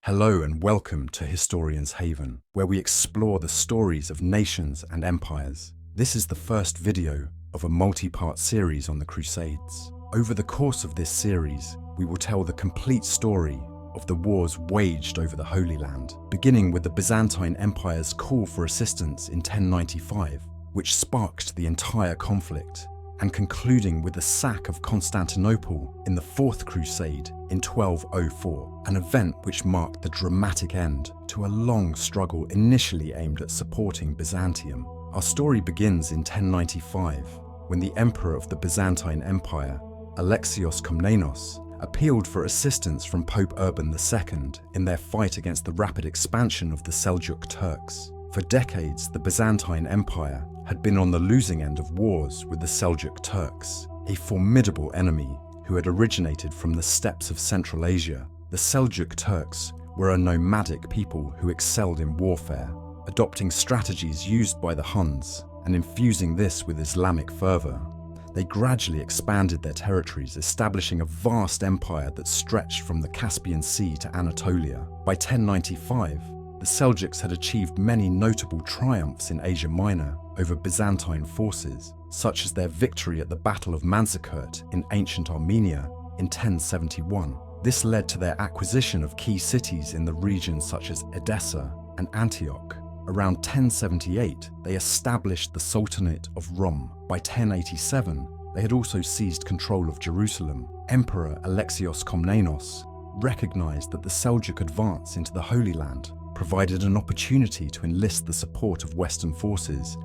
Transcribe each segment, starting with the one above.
Hello and welcome to Historian's Haven, where we explore the stories of nations and empires. This is the first video of a multi-part series on the Crusades. Over the course of this series, we will tell the complete story of the wars waged over the Holy Land, beginning with the Byzantine Empire's call for assistance in 1095, which sparked the entire conflict, and concluding with the sack of Constantinople in the Fourth Crusade in 1204, an event which marked the dramatic end to a long struggle initially aimed at supporting Byzantium. Our story begins in 1095, when the Emperor of the Byzantine Empire, Alexios Komnenos, appealed for assistance from Pope Urban II in their fight against the rapid expansion of the Seljuk Turks. For decades, the Byzantine Empire had been on the losing end of wars with the Seljuk Turks, a formidable enemy who had originated from the steppes of Central Asia. The Seljuk Turks were a nomadic people who excelled in warfare, adopting strategies used by the Huns and infusing this with Islamic fervor. They gradually expanded their territories, establishing a vast empire that stretched from the Caspian Sea to Anatolia. By 1095, the Seljuks had achieved many notable triumphs in Asia Minor over Byzantine forces, such as their victory at the Battle of Manzikert in ancient Armenia in 1071. This led to their acquisition of key cities in the region such as Edessa and Antioch. Around 1078, they established the Sultanate of Rum. By 1087, they had also seized control of Jerusalem. Emperor Alexios Komnenos recognized that the Seljuk advance into the Holy Land provided an opportunity to enlist the support of Western forces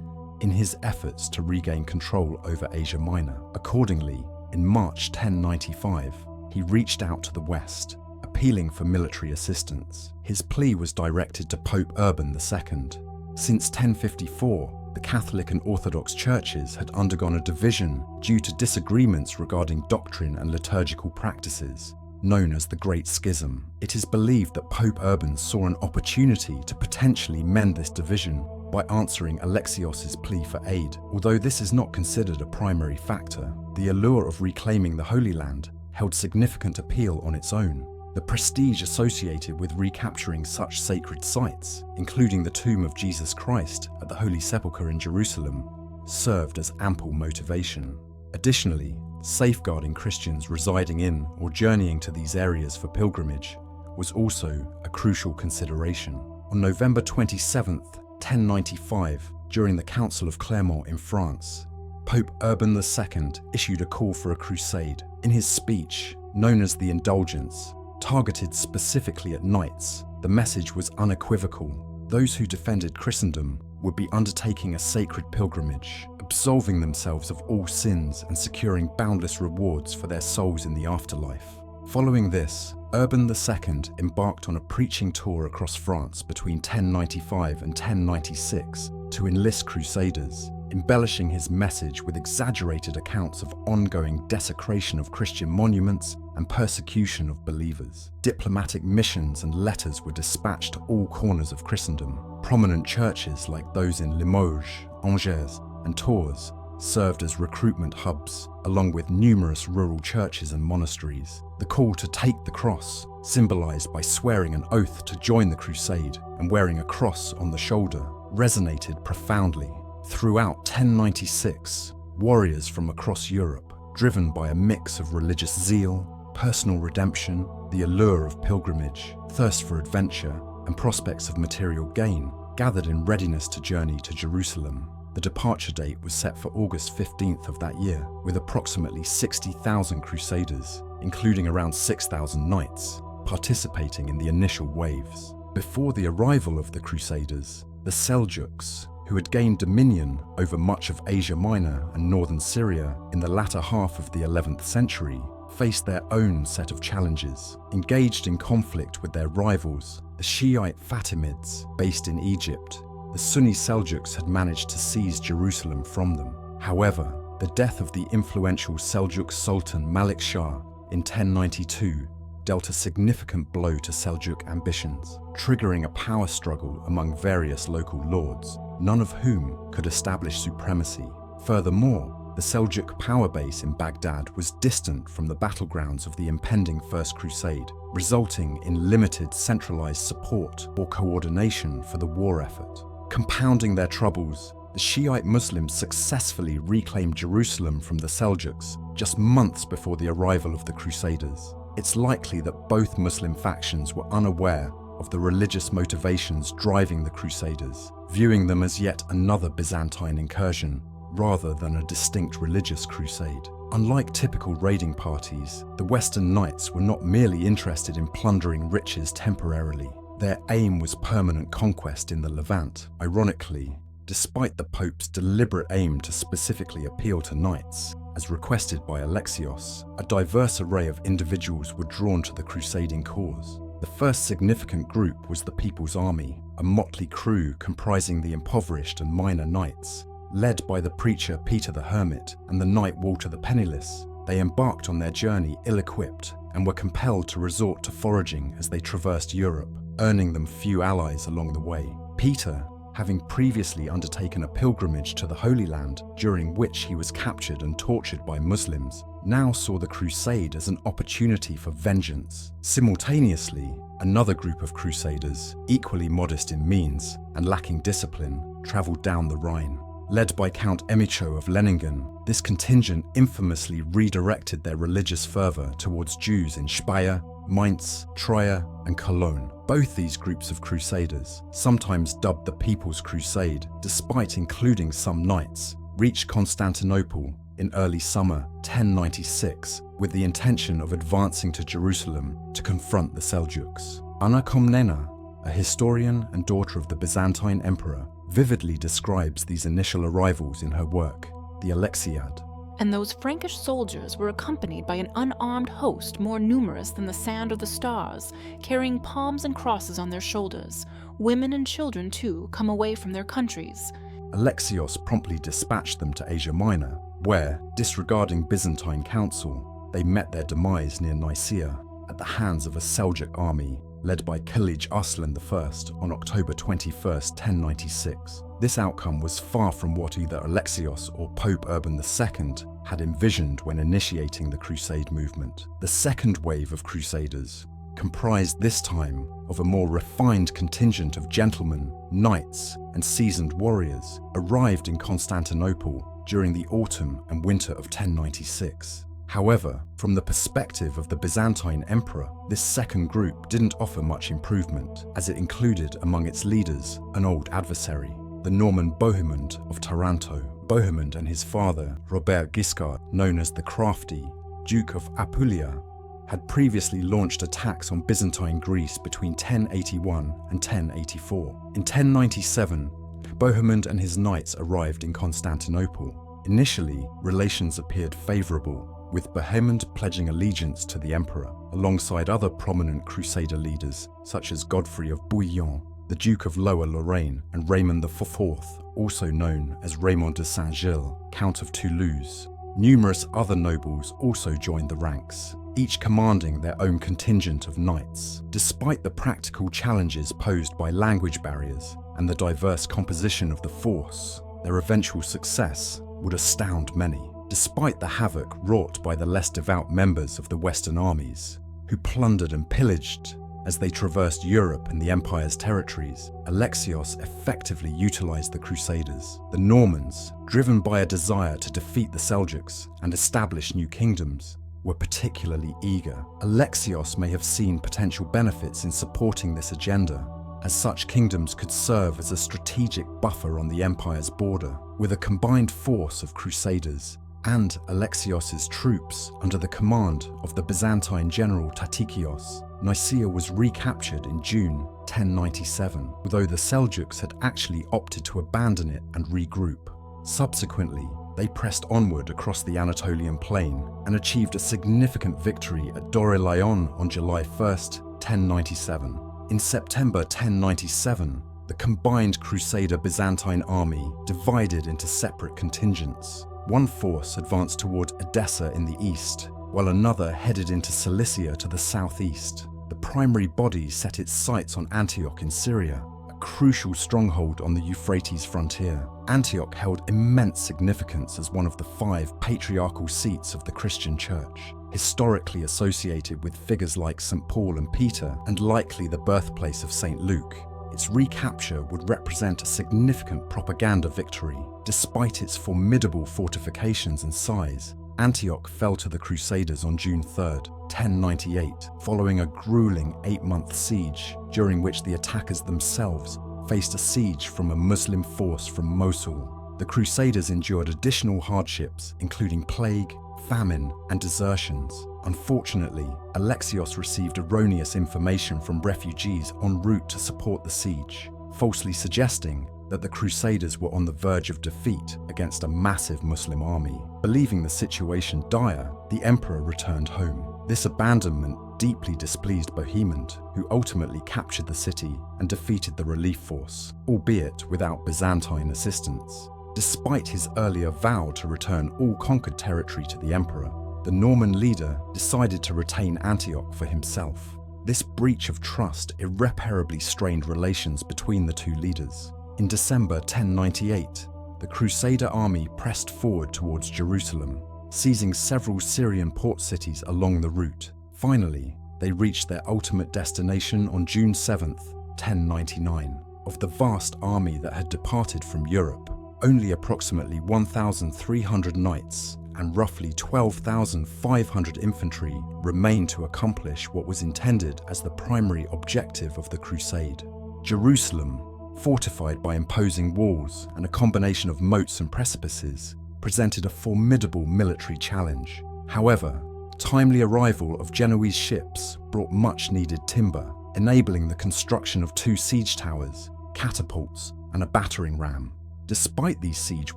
in his efforts to regain control over Asia Minor. Accordingly, in March 1095, he reached out to the West, appealing for military assistance. His plea was directed to Pope Urban II. Since 1054, the Catholic and Orthodox churches had undergone a division due to disagreements regarding doctrine and liturgical practices, known as the Great Schism. It is believed that Pope Urban saw an opportunity to potentially mend this division by answering Alexios's plea for aid. Although this is not considered a primary factor, the allure of reclaiming the Holy Land held significant appeal on its own. The prestige associated with recapturing such sacred sites, including the tomb of Jesus Christ at the Holy Sepulchre in Jerusalem, served as ample motivation. Additionally, safeguarding Christians residing in or journeying to these areas for pilgrimage was also a crucial consideration. On November 27, 1095, during the Council of Clermont in France, Pope Urban II issued a call for a crusade. In his speech, known as the Indulgence, targeted specifically at knights, the message was unequivocal. Those who defended Christendom would be undertaking a sacred pilgrimage, absolving themselves of all sins and securing boundless rewards for their souls in the afterlife. Following this, Urban II embarked on a preaching tour across France between 1095 and 1096 to enlist crusaders, embellishing his message with exaggerated accounts of ongoing desecration of Christian monuments and persecution of believers. Diplomatic missions and letters were dispatched to all corners of Christendom. Prominent churches like those in Limoges, Angers, and Tours served as recruitment hubs, along with numerous rural churches and monasteries. The call to take the cross, symbolized by swearing an oath to join the crusade and wearing a cross on the shoulder, resonated profoundly. Throughout 1096, warriors from across Europe, driven by a mix of religious zeal, personal redemption, the allure of pilgrimage, thirst for adventure, and prospects of material gain, gathered in readiness to journey to Jerusalem. The departure date was set for August 15th of that year, with approximately 60,000 crusaders, including around 6,000 knights, participating in the initial waves. Before the arrival of the crusaders, the Seljuks, who had gained dominion over much of Asia Minor and northern Syria in the latter half of the 11th century, faced their own set of challenges. Engaged in conflict with their rivals, the Shiite Fatimids, based in Egypt, the Sunni Seljuks had managed to seize Jerusalem from them. However, the death of the influential Seljuk Sultan Malik Shah in 1092 dealt a significant blow to Seljuk ambitions, triggering a power struggle among various local lords, none of whom could establish supremacy. Furthermore, the Seljuk power base in Baghdad was distant from the battlegrounds of the impending First Crusade, resulting in limited centralized support or coordination for the war effort. Compounding their troubles, the Shiite Muslims successfully reclaimed Jerusalem from the Seljuks just months before the arrival of the Crusaders. It's likely that both Muslim factions were unaware of the religious motivations driving the Crusaders, viewing them as yet another Byzantine incursion rather than a distinct religious crusade. Unlike typical raiding parties, the Western Knights were not merely interested in plundering riches temporarily. Their aim was permanent conquest in the Levant. Ironically, despite the Pope's deliberate aim to specifically appeal to knights, as requested by Alexios, a diverse array of individuals were drawn to the crusading cause. The first significant group was the People's Army, a motley crew comprising the impoverished and minor knights. Led by the preacher Peter the Hermit and the knight Walter the Penniless, they embarked on their journey ill-equipped and were compelled to resort to foraging as they traversed Europe, earning them few allies along the way. Peter, having previously undertaken a pilgrimage to the Holy Land, during which he was captured and tortured by Muslims, now saw the crusade as an opportunity for vengeance. Simultaneously, another group of crusaders, equally modest in means and lacking discipline, travelled down the Rhine. Led by Count Emicho of Lenningen, this contingent infamously redirected their religious fervor towards Jews in Speyer, Mainz, Trier, and Cologne. Both these groups of crusaders, sometimes dubbed the People's Crusade, despite including some knights, reached Constantinople in early summer 1096 with the intention of advancing to Jerusalem to confront the Seljuks. Anna Komnena, a historian and daughter of the Byzantine emperor, vividly describes these initial arrivals in her work, the Alexiad. And those Frankish soldiers were accompanied by an unarmed host more numerous than the sand or the stars, carrying palms and crosses on their shoulders. Women and children, too, come away from their countries. Alexios promptly dispatched them to Asia Minor, where, disregarding Byzantine counsel, they met their demise near Nicaea at the hands of a Seljuk army led by Khalid Arslan I on October 21, 1096. This outcome was far from what either Alexios or Pope Urban II had envisioned when initiating the Crusade movement. The second wave of Crusaders, comprised this time of a more refined contingent of gentlemen, knights, and seasoned warriors, arrived in Constantinople during the autumn and winter of 1096. However, from the perspective of the Byzantine emperor, this second group didn't offer much improvement, as it included among its leaders an old adversary, the Norman Bohemund of Taranto. Bohemund and his father, Robert Guiscard, known as the Crafty, Duke of Apulia, had previously launched attacks on Byzantine Greece between 1081 and 1084. In 1097, Bohemund and his knights arrived in Constantinople. Initially, relations appeared favourable, with Bohemund pledging allegiance to the emperor, alongside other prominent Crusader leaders such as Godfrey of Bouillon, the Duke of Lower Lorraine, and Raymond IV, also known as Raymond de Saint-Gilles, Count of Toulouse. Numerous other nobles also joined the ranks, each commanding their own contingent of knights. Despite the practical challenges posed by language barriers and the diverse composition of the force, their eventual success would astound many. Despite the havoc wrought by the less devout members of the Western armies, who plundered and pillaged as they traversed Europe and the Empire's territories, Alexios effectively utilized the Crusaders. The Normans, driven by a desire to defeat the Seljuks and establish new kingdoms, were particularly eager. Alexios may have seen potential benefits in supporting this agenda, as such kingdoms could serve as a strategic buffer on the Empire's border. With a combined force of Crusaders and Alexios's troops under the command of the Byzantine general Tatikios, Nicaea was recaptured in June 1097, although the Seljuks had actually opted to abandon it and regroup. Subsequently, they pressed onward across the Anatolian plain and achieved a significant victory at Dorilayon on July 1, 1097. In September 1097, the combined Crusader-Byzantine army divided into separate contingents. One force advanced toward Edessa in the east, while another headed into Cilicia to the southeast. The primary body set its sights on Antioch in Syria, a crucial stronghold on the Euphrates frontier. Antioch held immense significance as one of the 5 patriarchal seats of the Christian Church, historically associated with figures like St. Paul and Peter, and likely the birthplace of St. Luke. Its recapture would represent a significant propaganda victory. Despite its formidable fortifications and size, Antioch fell to the Crusaders on June 3, 1098, following a grueling 8-month siege, during which the attackers themselves faced a siege from a Muslim force from Mosul. The Crusaders endured additional hardships, including plague, famine, and desertions. Unfortunately, Alexios received erroneous information from refugees en route to support the siege, falsely suggesting that the Crusaders were on the verge of defeat against a massive Muslim army. Believing the situation dire, the emperor returned home. This abandonment deeply displeased Bohemund, who ultimately captured the city and defeated the relief force, albeit without Byzantine assistance. Despite his earlier vow to return all conquered territory to the emperor, the Norman leader decided to retain Antioch for himself. This breach of trust irreparably strained relations between the two leaders. In December 1098, the Crusader army pressed forward towards Jerusalem, seizing several Syrian port cities along the route. Finally, they reached their ultimate destination on June 7, 1099. Of the vast army that had departed from Europe, only approximately 1,300 knights and roughly 12,500 infantry remained to accomplish what was intended as the primary objective of the crusade. Jerusalem, fortified by imposing walls and a combination of moats and precipices, presented a formidable military challenge. However, timely arrival of Genoese ships brought much-needed timber, enabling the construction of 2 siege towers, catapults, and a battering ram. Despite these siege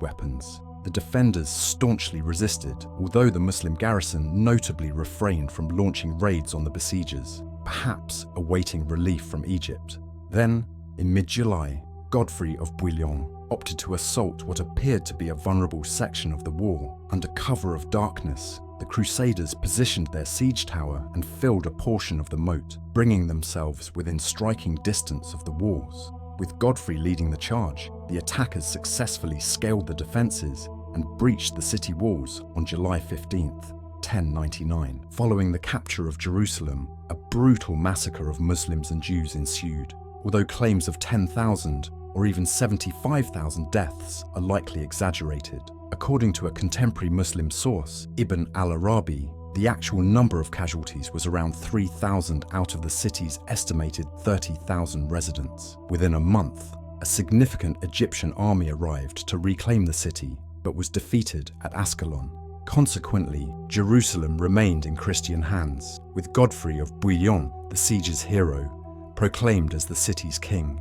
weapons, the defenders staunchly resisted, although the Muslim garrison notably refrained from launching raids on the besiegers, perhaps awaiting relief from Egypt. Then, in mid-July, Godfrey of Bouillon opted to assault what appeared to be a vulnerable section of the wall. Under cover of darkness, the Crusaders positioned their siege tower and filled a portion of the moat, bringing themselves within striking distance of the walls. With Godfrey leading the charge, the attackers successfully scaled the defenses and breached the city walls on July 15, 1099. Following the capture of Jerusalem, a brutal massacre of Muslims and Jews ensued. Although claims of 10,000 or even 75,000 deaths are likely exaggerated. According to a contemporary Muslim source, Ibn al-Arabi, the actual number of casualties was around 3,000 out of the city's estimated 30,000 residents. Within a month, a significant Egyptian army arrived to reclaim the city, but was defeated at Ascalon. Consequently, Jerusalem remained in Christian hands, with Godfrey of Bouillon, the siege's hero, proclaimed as the city's king.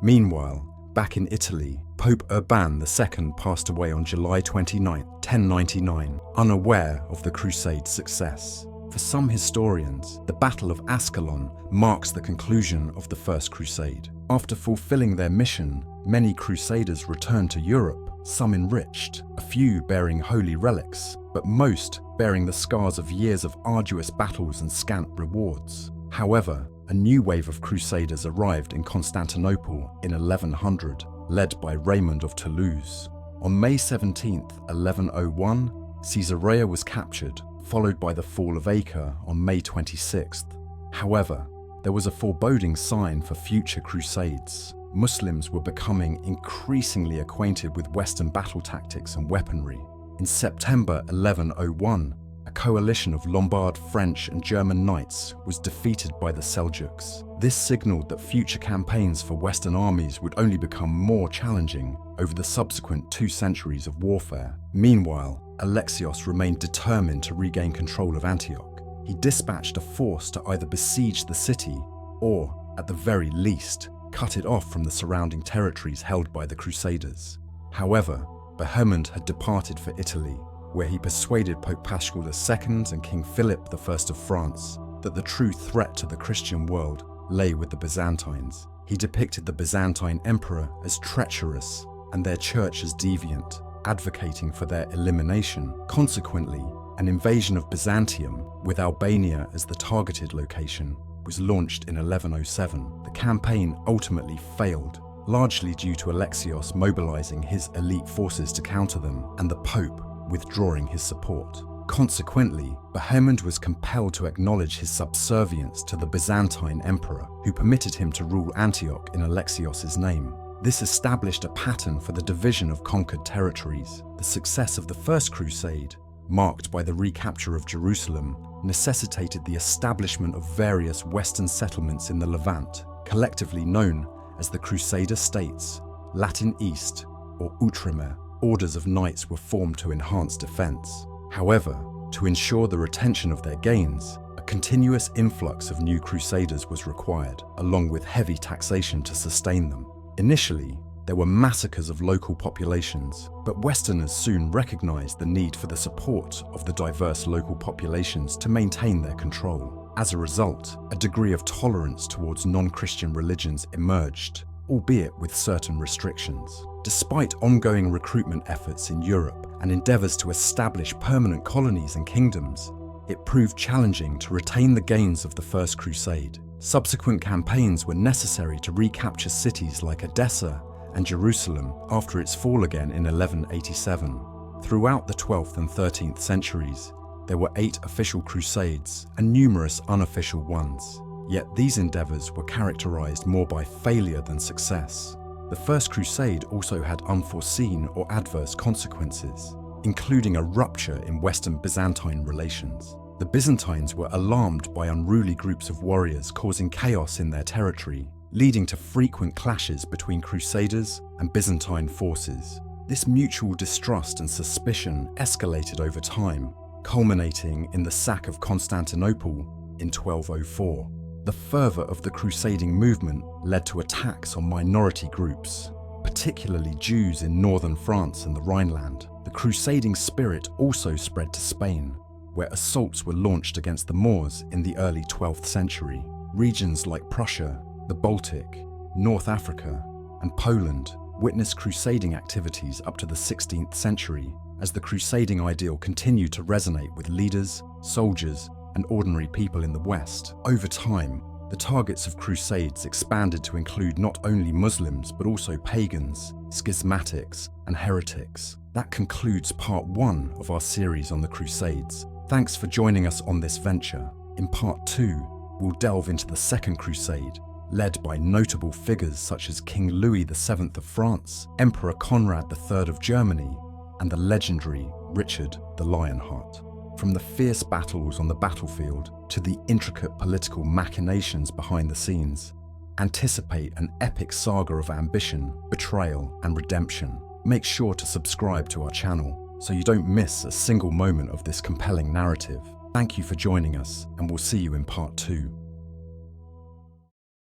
Meanwhile, back in Italy, Pope Urban II passed away on July 29, 1099, unaware of the Crusade's success. For some historians, the Battle of Ascalon marks the conclusion of the First Crusade. After fulfilling their mission, many Crusaders returned to Europe, some enriched, a few bearing holy relics, but most bearing the scars of years of arduous battles and scant rewards. However, a new wave of Crusaders arrived in Constantinople in 1100, led by Raymond of Toulouse. On May 17, 1101, Caesarea was captured, followed by the fall of Acre on May 26. However, there was a foreboding sign for future crusades. Muslims were becoming increasingly acquainted with Western battle tactics and weaponry. In September 1101, a coalition of Lombard, French, and German knights was defeated by the Seljuks. This signaled that future campaigns for Western armies would only become more challenging over the subsequent 2 centuries of warfare. Meanwhile, Alexios remained determined to regain control of Antioch. He dispatched a force to either besiege the city or, at the very least, cut it off from the surrounding territories held by the Crusaders. However, Bohemund had departed for Italy, where he persuaded Pope Paschal II and King Philip I of France that the true threat to the Christian world lay with the Byzantines. He depicted the Byzantine emperor as treacherous and their church as deviant, advocating for their elimination. Consequently, an invasion of Byzantium, with Albania as the targeted location, was launched in 1107, the campaign ultimately failed, largely due to Alexios mobilizing his elite forces to counter them and the Pope withdrawing his support. Consequently, Bohemund was compelled to acknowledge his subservience to the Byzantine emperor, who permitted him to rule Antioch in Alexios's name. This established a pattern for the division of conquered territories. The success of the First Crusade, marked by the recapture of Jerusalem, necessitated the establishment of various Western settlements in the Levant, collectively known as the Crusader States, Latin East, or Outremer. Orders of knights were formed to enhance defense. However, to ensure the retention of their gains, a continuous influx of new crusaders was required, along with heavy taxation to sustain them. Initially, there were massacres of local populations, but Westerners soon recognized the need for the support of the diverse local populations to maintain their control. As a result, a degree of tolerance towards non-Christian religions emerged, albeit with certain restrictions. Despite ongoing recruitment efforts in Europe and endeavors to establish permanent colonies and kingdoms, it proved challenging to retain the gains of the First Crusade. Subsequent campaigns were necessary to recapture cities like Edessa and Jerusalem after its fall again in 1187. Throughout the 12th and 13th centuries, there were 8 official crusades and numerous unofficial ones. Yet these endeavors were characterized more by failure than success. The First Crusade also had unforeseen or adverse consequences, including a rupture in Western Byzantine relations. The Byzantines were alarmed by unruly groups of warriors causing chaos in their territory, leading to frequent clashes between Crusaders and Byzantine forces. This mutual distrust and suspicion escalated over time, culminating in the sack of Constantinople in 1204. The fervor of the crusading movement led to attacks on minority groups, particularly Jews in northern France and the Rhineland. The crusading spirit also spread to Spain, where assaults were launched against the Moors in the early 12th century. Regions like Prussia, the Baltic, North Africa, and Poland witnessed crusading activities up to the 16th century, as the crusading ideal continued to resonate with leaders, soldiers, and ordinary people in the West. Over time, the targets of crusades expanded to include not only Muslims but also pagans, schismatics, and heretics. That concludes part 1 of our series on the Crusades. Thanks for joining us on this venture. In part 2, we'll delve into the Second Crusade, led by notable figures such as King Louis VII of France, Emperor Conrad III of Germany, and the legendary Richard the Lionheart. From the fierce battles on the battlefield to the intricate political machinations behind the scenes, anticipate an epic saga of ambition, betrayal, and redemption. Make sure to subscribe to our channel so you don't miss a single moment of this compelling narrative. Thank you for joining us, and we'll see you in part 2.